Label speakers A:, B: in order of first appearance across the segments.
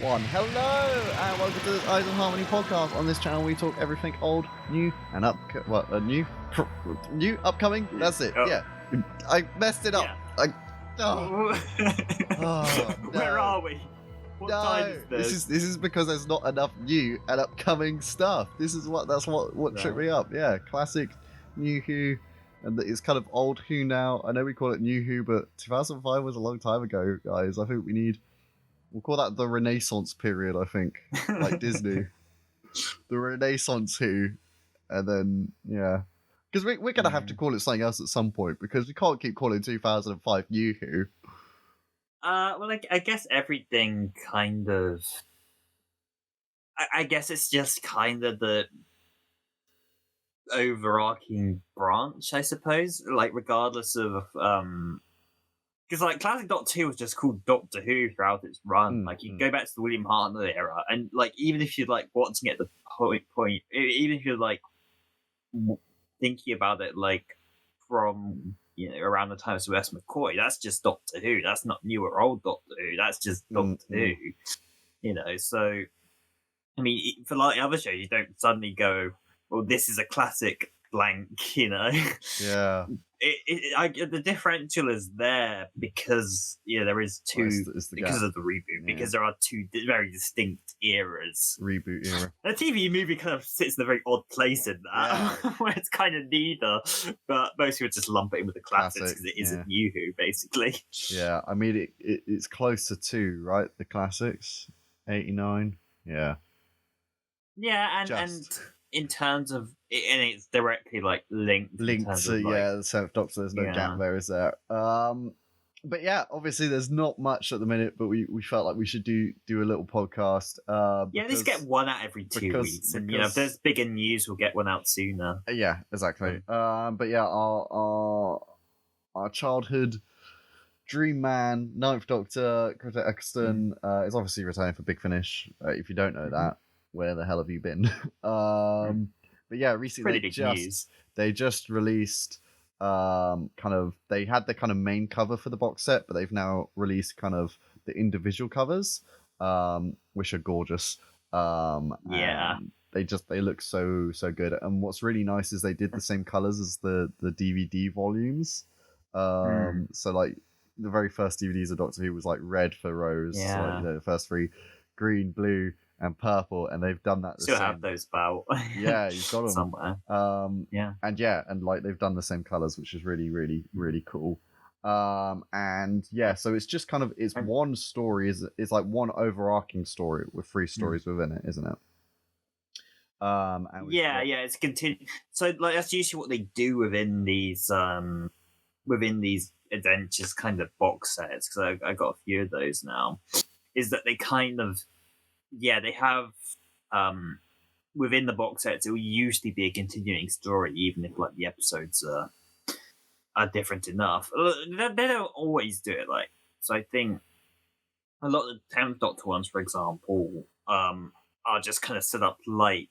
A: One. Hello, and welcome to the Eyes and Harmony podcast. On this channel, we talk everything old, new, and new, upcoming. That's it.
B: Oh.
A: Yeah, I messed it up.
B: Yeah.
A: No.
B: Where are we? What time is this?
A: This is because there's not enough new and upcoming stuff. That's what tripped me up. Yeah, classic New Who, and it's kind of old Who now. I know we call it New Who, but 2005 was a long time ago, guys. I think we'll call that the Renaissance period, I think, like Disney. The Renaissance Who, and then, yeah. Because we're going to have to call it something else at some point, because we can't keep calling 2005 New Who.
B: Well, I guess everything kind of... I guess it's just kind of the overarching branch, I suppose. Like, regardless of... Because, like, classic Doctor Who was just called Doctor Who throughout its run. Like, you can go back to the William Hartnell era, and, like, even if you're, like, watching it at the point, even if you're, like, thinking about it, like, from, you know, around the time of Sylvester McCoy, that's just Doctor Who. That's not new or old Doctor Who. That's just Doctor Who. You know, so, I mean, for, like, other shows, you don't suddenly go, well, this is a classic blank, you know?
A: Yeah.
B: The differential is there because there is two because of the reboot, because there are two very distinct eras.
A: Reboot era.
B: The TV movie kind of sits in a very odd place in that, where it's kind of neither, but most people just lump it in with the classics because it isn't New Who, basically.
A: Yeah, I mean, it's closer to, right, the classics? 89? Yeah.
B: Yeah, and in terms of, and it's directly like linked to
A: the Seventh Doctor. There's no gap there, is there? But yeah, obviously there's not much at the minute, but we felt like we should do a little podcast.
B: At least get one out every 2 weeks, and if there's bigger news, we'll get one out sooner.
A: Yeah, exactly. But yeah, our childhood dream man, Ninth Doctor, Crota Eccleston, is obviously returning for Big Finish. If you don't know that, where the hell have you been? But yeah, recently they just released they had the kind of main cover for the box set, but they've now released kind of the individual covers, which are gorgeous. They look so good. And what's really nice is they did the same colors as the DVD volumes. So like the very first DVDs of Doctor Who was like red for Rose, like, the first three, green, blue, and purple, and they've done that.
B: Still have those about.
A: Yeah, you've got them
B: somewhere.
A: And like they've done the same colors, which is really, really, really cool. So it's just kind of one story. It's like one overarching story with 3 stories within it, isn't it?
B: It's continued. So like that's usually what they do within these adventures kind of box sets. Because I got a few of those now. Is that they kind of they have within the box sets, it will usually be a continuing story, even if like the episodes are different enough. They don't always do it like so. I think a lot of the 10th Doctor ones, for example, are just kind of set up like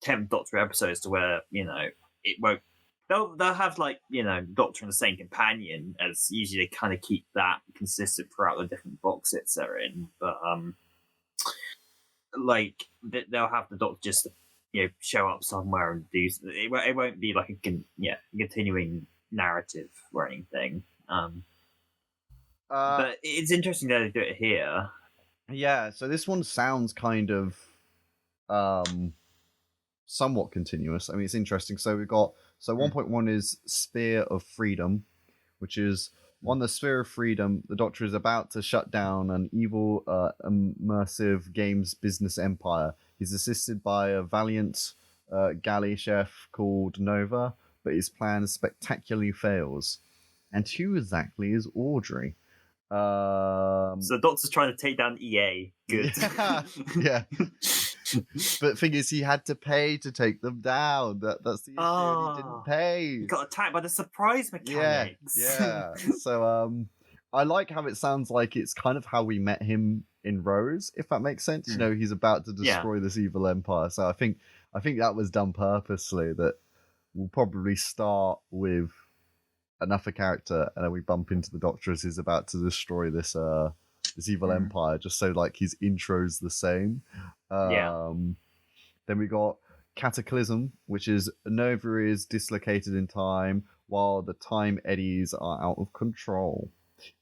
B: 10th Doctor episodes to where it won't. They'll have like Doctor and the same companion, as usually they kind of keep that consistent throughout the different box sets they're in, but like they'll have the Doctor just show up somewhere and do it. It won't be like a continuing narrative or anything. But it's interesting that they do it here.
A: Yeah, so this one sounds kind of somewhat continuous. I mean, it's interesting. So we've got 1.1 is Sphere of Freedom, which is on the Sphere of Freedom, the Doctor is about to shut down an evil, immersive games business empire. He's assisted by a valiant galley chef called Nova, but his plan spectacularly fails. And who exactly is Audrey?
B: So the Doctor's trying to take down EA. Good.
A: Yeah. But the thing is, he had to pay to take them down. That's the issue. He didn't pay.
B: He got attacked by the surprise mechanics.
A: Yeah. So I like how it sounds like it's kind of how we met him in Rose, if that makes sense. He's about to destroy this evil empire. So I think that was done purposely. That we'll probably start with enough a character, and then we bump into the Doctor as he's about to destroy this this evil
B: Mm.
A: empire, just so like his intro's the same.
B: Yeah.
A: Then we got Cataclysm, which is Nova is dislocated in time while the time eddies are out of control.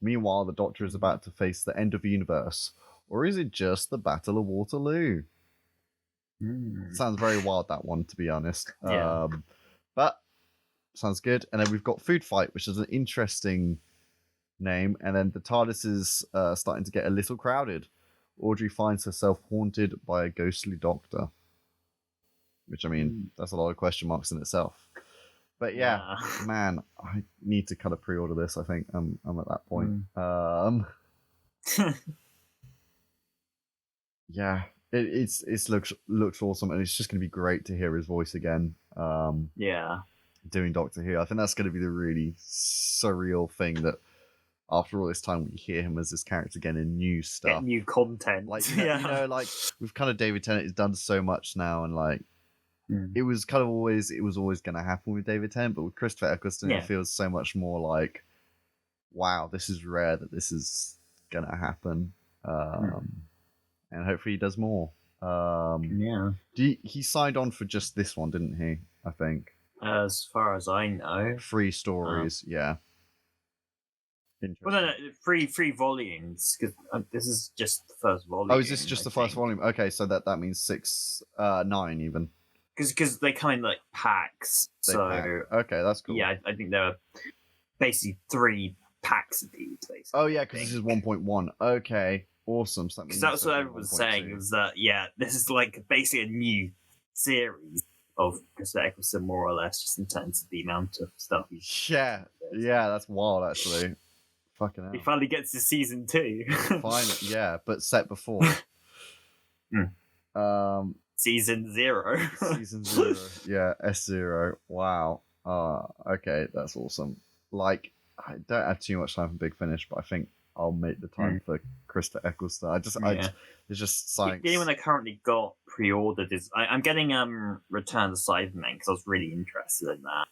A: Meanwhile, the Doctor is about to face the end of the universe. Or is it just the Battle of Waterloo? Sounds very wild, that one, to be honest.
B: Yeah.
A: But sounds good. And then we've got Food Fight, which is an interesting name. And then the TARDIS is starting to get a little crowded. Audrey finds herself haunted by a ghostly doctor. Which, I mean, that's a lot of question marks in itself. But yeah, man, I need to kind of pre-order this. I think I'm at that point. Yeah, it looks awesome, and it's just going to be great to hear his voice again. Doing Doctor Who. I think that's going to be the really surreal thing that after all this time we hear him as this character again in new stuff,
B: get new content.
A: Like you know, like with kind of David Tennant, he's done so much now, and like. It was always going to happen with David Tennant, but with Christopher Eccleston, it feels so much more like, wow, this is rare that this is going to happen, and hopefully he does more. He signed on for just this one, didn't he? I think.
B: As far as I know,
A: 3 stories, yeah.
B: Well, no, 3 volumes, because this is just the first volume.
A: Oh, is this just the first volume? Okay, so that means 6, 9 even.
B: Because they kind of like packs.
A: Okay, that's cool.
B: Yeah, I think there are basically 3 packs of these. Basically.
A: Oh yeah, because this is 1.1. Okay, awesome.
B: Because that's what everyone was saying. Was that this is like basically a new series of Christopher Eccleston, more or less, just in terms of the amount of stuff he's.
A: Yeah, that's wild actually. Fucking hell.
B: He finally gets to season 2.
A: Finally, yeah, but set before.
B: Season 0.
A: Season 0. Yeah, S0. Wow. Okay, that's awesome. Like, I don't have too much time for Big Finish, but I think I'll make the time for Christopher Eccleston. There's just science.
B: The only one I currently got pre-ordered is I'm getting Return to Cybermen because I was really interested in that.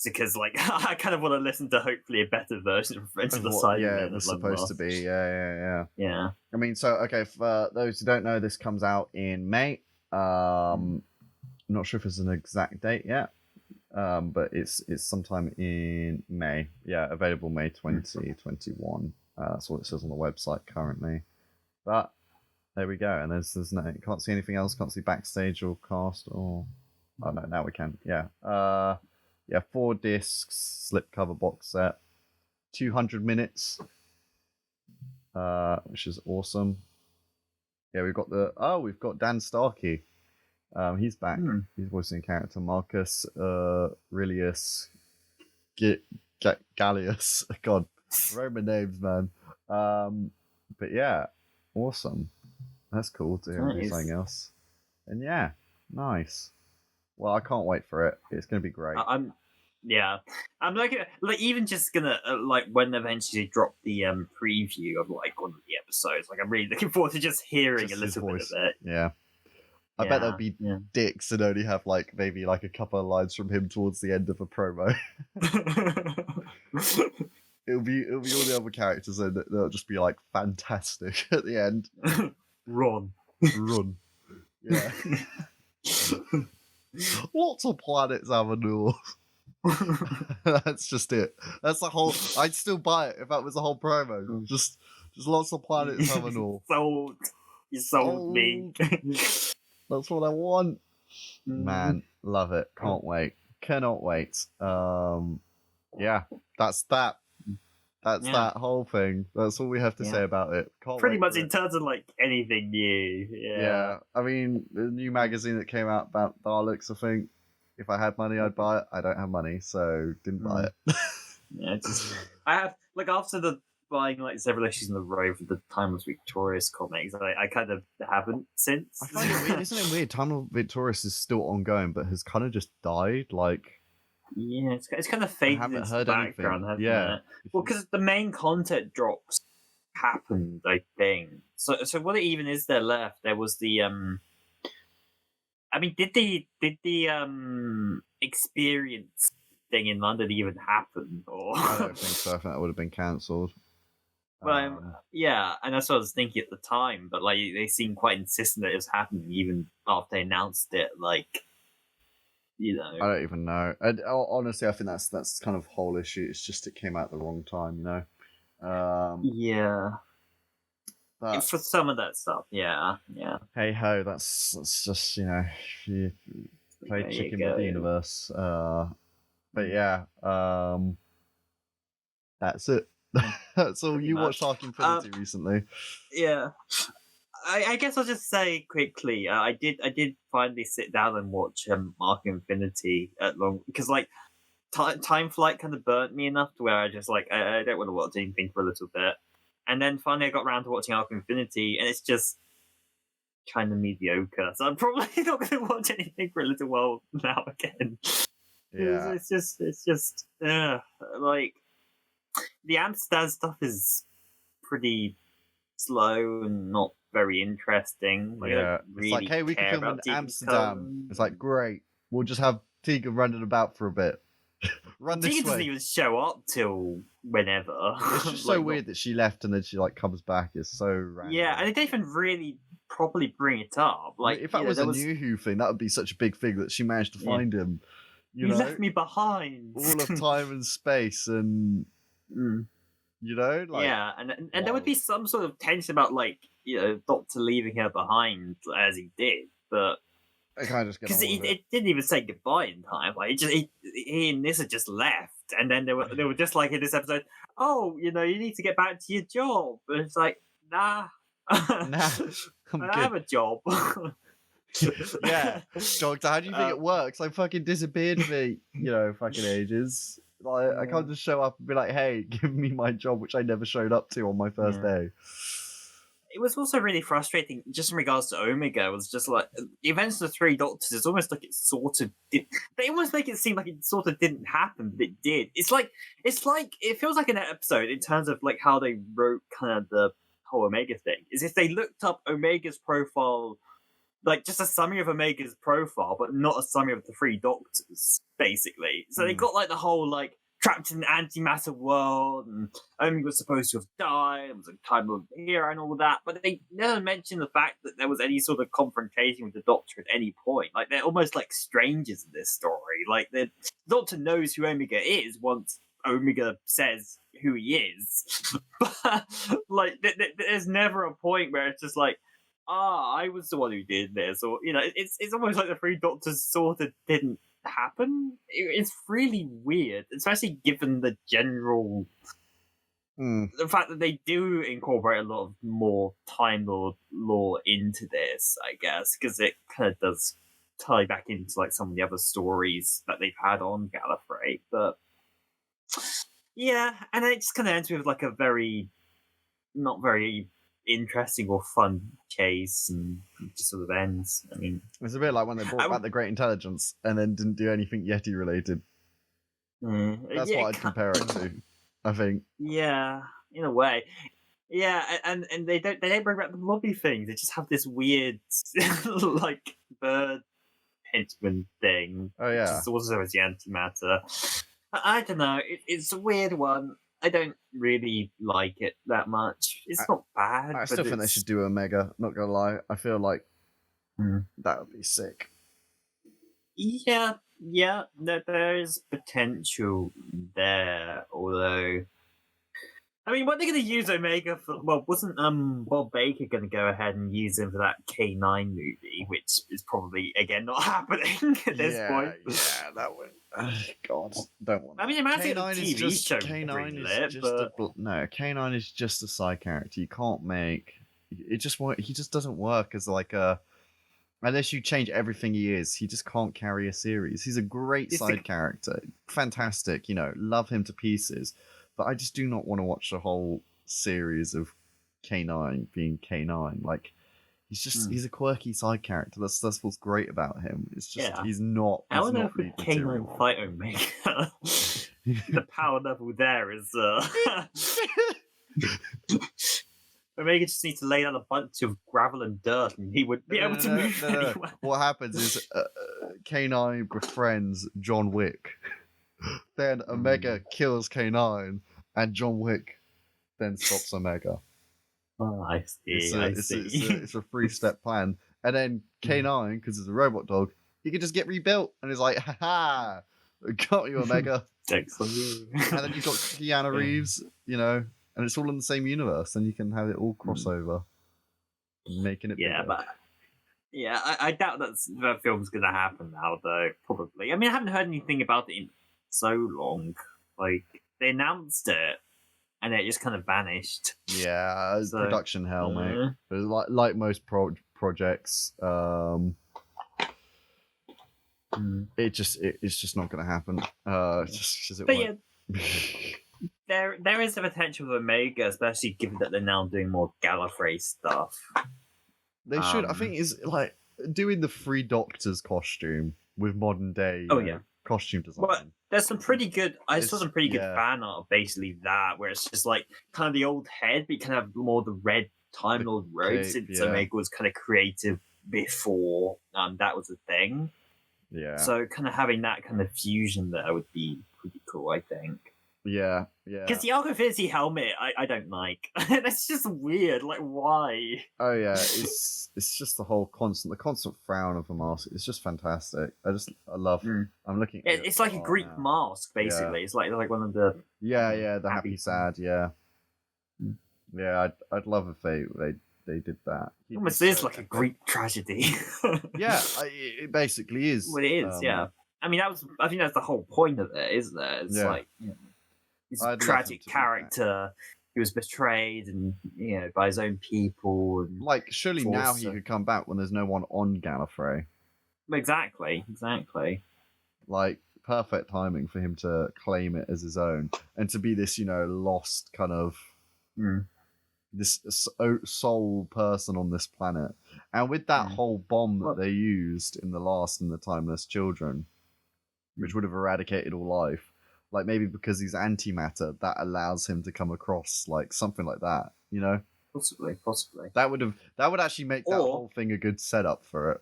B: Because like I kind of want to listen to hopefully a better version of Return to the Cybermen.
A: Yeah, it was supposed to be. Yeah. I mean, so okay, for those who don't know, this comes out in May. I'm not sure if it's an exact date yet, but it's sometime in May. Yeah, available May 2021. That's what it says on the website currently. But there we go. And there's no, can't see anything else. Can't see backstage or cast or. Oh no, now we can. Yeah. 4 discs, slipcover box set, 200 minutes, which is awesome. Yeah, we've got Dan Starkey. He's back. He's voicing character Marcus Aurelius Gallius. God, Roman names, man. But yeah, awesome. That's cool to hear him do something else. And yeah, nice. Well, I can't wait for it. It's going to be great.
B: I'm like even just gonna like when eventually drop the preview of like one of the episodes. Like I'm really looking forward to just hearing a little bit of it.
A: Yeah. I bet there'll be dicks and only have like maybe like a couple of lines from him towards the end of a promo. it'll be all the other characters and they'll just be like fantastic at the end.
B: Run.
A: Yeah. Lots of planets have a north. That's just it. That's the whole. I'd still buy it if that was the whole promo. Just lots of planets have a north.
B: Sold. You sold me.
A: That's what I want. Man, love it. Can't wait. Cannot wait. Yeah, that's that. That's that whole thing. That's all we have to say about it.
B: Pretty much in terms of like anything new.
A: Yeah. I mean, the new magazine that came out about Daleks, I think, if I had money, I'd buy it. I don't have money, so didn't buy it.
B: I have, like, after the buying like several issues in a row for the Timeless Victorious comics, I kind of haven't since.
A: I find it weird. Isn't it weird? Timeless Victorious is still ongoing, but has kind of just died. Like,
B: yeah, it's kind of faded into the background, hasn't it? Well, because the main content drops happened, I think. So what even is there left? There was the I mean, did the experience thing in London even happen? Or
A: I don't think so. I think that would have been cancelled.
B: But yeah, and that's what I was thinking at the time. But like, they seemed quite insistent that it was happening even after they announced it. Like,
A: I don't even know. Honestly, I think that's kind of whole issue. It's just it came out at the wrong time, you know.
B: Yeah.
A: But
B: For some of that stuff, yeah.
A: hey ho, that's just, you know, you play
B: There
A: chicken
B: you
A: with the
B: go.
A: universe. But yeah, that's it. That's all.
B: Pretty
A: You
B: much.
A: watched Arc Infinity recently.
B: Yeah. I guess I'll just say quickly. I did finally sit down and watch Arc Infinity at long because like Time Flight kind of burnt me enough to where I just like I don't want to watch anything for a little bit, and then finally I got around to watching Arc Infinity, and it's just kind of mediocre. So I'm probably not going to watch anything for a little while now again.
A: Yeah,
B: it's just like the Amsterdam stuff is pretty slow and not very interesting. Like, I
A: yeah.
B: don't really
A: It's like, hey, we can
B: care
A: film in
B: about Tegan
A: Amsterdam.
B: Cullen.
A: It's like, great. We'll just have Tegan running about for a bit. Run this
B: Tegan doesn't
A: way.
B: even show up till whenever.
A: It's just so weird that she left and then she like comes back. It's so random.
B: Yeah, and they don't even really properly bring it up. Like,
A: if that was a New Who thing, that would be such a big thing that she managed to find him. You know?
B: left me behind.
A: All of time and space, and you know, like
B: yeah, and there would be some sort of tension about like Doctor leaving her behind as he did, but
A: I kind of just
B: because it didn't even say goodbye in time. Like he and Nyssa just left, and then they were just like in this episode. Oh, you need to get back to your job. And it's like, nah,
A: nah,
B: I have a job.
A: Yeah, Doctor, how do you think it works? I fucking disappeared for fucking ages. Like I can't just show up and be like, "Hey, give me my job," which I never showed up to on my first day.
B: It was also really frustrating, just in regards to Omega. It was just like the events of the Three Doctors. It's almost like it sort of did. They almost make it seem like it sort of didn't happen, but it did. It's like it feels like an episode in terms of like how they wrote kind of the whole Omega thing. Is if they looked up Omega's profile. Like, just a summary of Omega's profile, but not a summary of the Three Doctors, basically. So they got, like, the whole, like, trapped in an antimatter world, and Omega was supposed to have died, and was a time of hero and all that, but they never mentioned the fact that there was any sort of confrontation with the Doctor at any point. Like, they're almost like strangers in this story. Like, the Doctor knows who Omega is once Omega says who he is. But, like, there's never a point where it's just like, I was the one who did this, or it's almost like the Three Doctors sort of didn't happen. It's really weird, especially given the general the fact that they do incorporate a lot of more Time Lord lore into this, I guess, because it kind of does tie back into like some of the other stories that they've had on Gallifrey. But yeah, and then it just kind of ends with like a not very interesting or fun chase, and it just sort of ends. I mean,
A: it's a bit like when they brought back the Great Intelligence and then didn't do anything Yeti related. That's what I'd compare it to, I think.
B: Yeah, in a way. Yeah, and they don't bring back the lobby thing. They just have this weird like bird henchman thing.
A: Oh yeah,
B: which is also as the antimatter. I don't know. It's a weird one. I don't really like it that much. It's not bad.
A: I still think they should do Omega, not gonna lie. I feel like that would be sick.
B: Yeah, there is potential there, although I mean, what they're going to use Omega for? Well, wasn't Bob Baker going to go ahead and use him for that K9 movie, which is probably again not happening at this point.
A: Yeah, that would. God, don't want.
B: I mean, imagine
A: K9
B: a
A: is
B: TV
A: just
B: show.
A: K9 is just no. K9 is just a side character. You can't make it. Just he just doesn't work as like a. Unless you change everything he is, he just can't carry a series. He's a great side character, fantastic. Love him to pieces. But I just do not want to watch the whole series of K9 being K9. Like, he's a quirky side character. That's what's great about him. It's just he's not.
B: I wonder if with K9 fight Omega, the power level there is. Omega just needs to lay down a bunch of gravel and dirt, and he would be able to move anywhere.
A: What happens is K9 befriends John Wick. Then Omega kills K9, and John Wick then stops Omega.
B: Oh, I see.
A: It's a 3-step plan. And then K9, because it's a robot dog, he can just get rebuilt. And it's like, haha, got you, Omega.
B: Thanks on you.
A: And then you've got Keanu Reeves, and it's all in the same universe. And you can have it all crossover, making it bigger.
B: But I doubt that film's gonna happen now, though. Probably. I mean, I haven't heard anything about it in so long. Like, they announced it, and it just kind of vanished.
A: Yeah, production hell, mate. Like most projects, it's just not going to happen.
B: There is a potential for Omega, especially given that they're now doing more Gallifrey stuff.
A: They should. I think is like doing the 3 Doctors costume with modern day. Costume design.
B: Well, there's some pretty good. I saw some pretty good fan art of basically that, where it's just like kind of the old head, but you kind of have more the red Time Lord robe, since Omega was kind of creative before that was a thing.
A: Yeah.
B: So kind of having that kind of fusion there would be pretty cool, I think.
A: Yeah.
B: Because the Argofinity helmet, I don't like. That's just weird. Like, why?
A: Oh yeah, it's just the constant frown of the mask. It's just fantastic. I love. I'm looking.
B: It's like a Greek mask, basically. Yeah. It's like one of the.
A: Yeah, the happy sad. Yeah. Yeah, I'd love if they did that.
B: It almost is like a Greek tragedy.
A: Yeah, it basically is.
B: Well, it is. Yeah. I mean, I think that's the whole point of it, isn't it? It's like. He's a tragic character who was betrayed and by his own people. And
A: like, surely now he could come back when there's no one on Gallifrey.
B: Exactly.
A: Like, perfect timing for him to claim it as his own and to be this, lost kind of this sole person on this planet. And with that whole bomb that they used in the Timeless Children, which would have eradicated all life. Like, maybe because he's antimatter, that allows him to come across like something like that,
B: Possibly.
A: That would actually make that whole thing a good setup for it.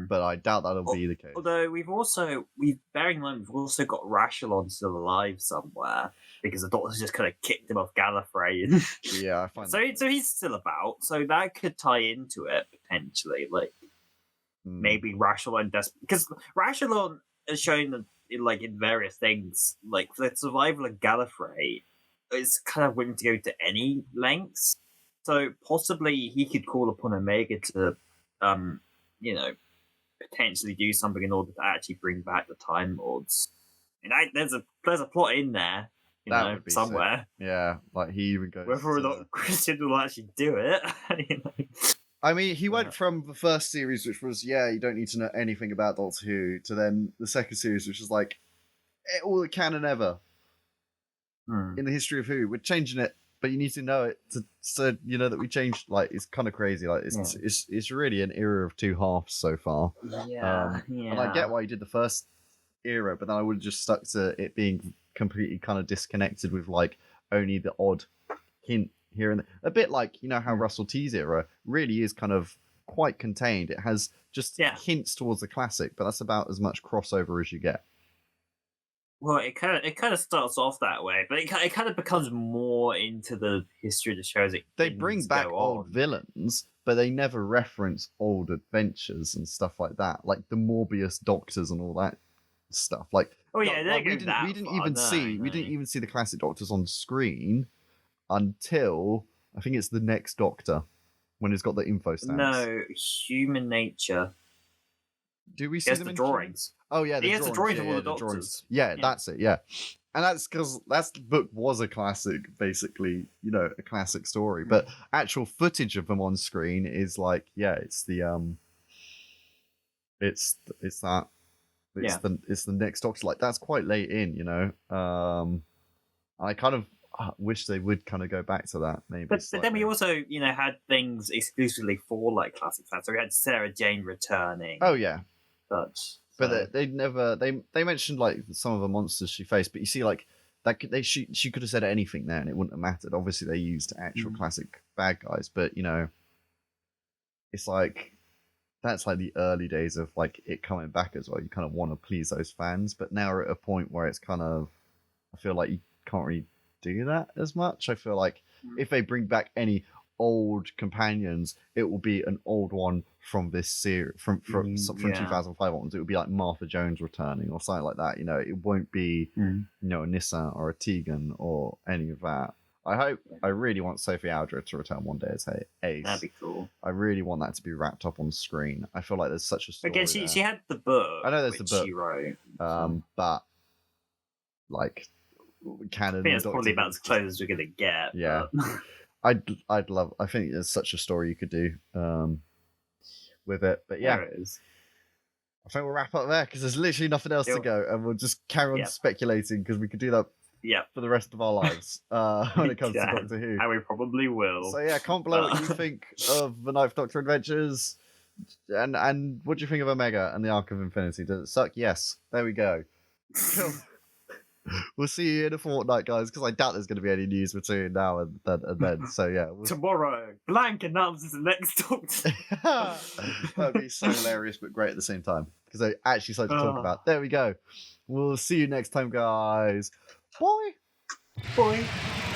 A: But I doubt that'll be the case.
B: Although bearing in mind we've also got Rashalon still alive somewhere because the Doctor's just kind of kicked him off Gallifrey.
A: Yeah, I find
B: so he's still about. So that could tie into it potentially. Like maybe Rashalon because Rashalon has shown that. In various things, like for the survival of Gallifrey, is kind of willing to go to any lengths. So possibly he could call upon Omega to, potentially do something in order to actually bring back the Time Lords. And there's a plot in there, somewhere.
A: Sick. Yeah, like he even goes.
B: Whether or not Christian will actually do it,
A: I mean, he went from the first series, which was, you don't need to know anything about Doctor Who, to then the second series, which is like, all the canon ever in the history of Who. We're changing it, but you need to know it so you know that we changed. Like, it's kind of crazy. Like, it's really an era of 2 halves so far.
B: Yeah.
A: And I get why you did the first era, but then I would have just stuck to it being completely kind of disconnected with, like, only the odd hint here and there. A bit like, how Russell T's era really is kind of quite contained. It has just hints towards the classic, but that's about as much crossover as you get.
B: Well, it kind of starts off that way, but it kind of becomes more into the history of the show as
A: they bring back old villains, but they never reference old adventures and stuff like that, like the Morbius Doctors and all that stuff. Like,
B: we didn't
A: even see the classic Doctors on screen until I think it's the next Doctor when it's got the info stamps.
B: No, Human Nature.
A: Do we see them
B: in drawings?
A: Oh yeah,
B: the drawings of all the Doctors.
A: Yeah, that's it. Yeah, and that's because that book was a classic, basically, a classic story. But actual footage of them on screen is like, it's the it's the next Doctor. Like, that's quite late in, I kind of wish they would kind of go back to that, maybe.
B: But then we also, had things exclusively for like classic fans. So we had Sarah Jane returning.
A: Oh yeah,
B: but
A: they never they mentioned like some of the monsters she faced, but you see like that she could have said anything there and it wouldn't have mattered. Obviously they used actual classic bad guys, but it's like that's like the early days of like it coming back as well. You kind of want to please those fans, but now we're at a point where it's kind of, I feel like you can't really do that as much. I feel like if they bring back any old companions, it will be an old one from this series, from 2005 onwards. It would be like Martha Jones returning or something like that. It won't be a Nissa or a Tegan or any of that. I really want Sophie Aldred to return one day as Ace.
B: That'd be cool.
A: I really want that to be wrapped up on screen. I feel like there's such a story.
B: Again, she had the book.
A: I know there's the book
B: she wrote,
A: but like canon.
B: I think it's probably about as close as we're gonna get.
A: Yeah. I'd love. I think there's such a story you could do with it. But yeah,
B: there it is.
A: I think we'll wrap up there because there's literally nothing else to go, and we'll just carry on speculating because we could do that. For the rest of our lives when it comes to Doctor Who,
B: and we probably will.
A: So yeah, comment below what you think of the Ninth Doctor Adventures, and what do you think of Omega and the Arc of Infinity? Does it suck? Yes. There we go. We'll see you in a fortnight, guys, because I doubt there's going to be any news between now and then. So yeah,
B: tomorrow, Blank announces the next Doctor.
A: That'd be so hilarious, but great at the same time because they actually something to talk about. There we go. We'll see you next time, guys. Bye.
B: Bye.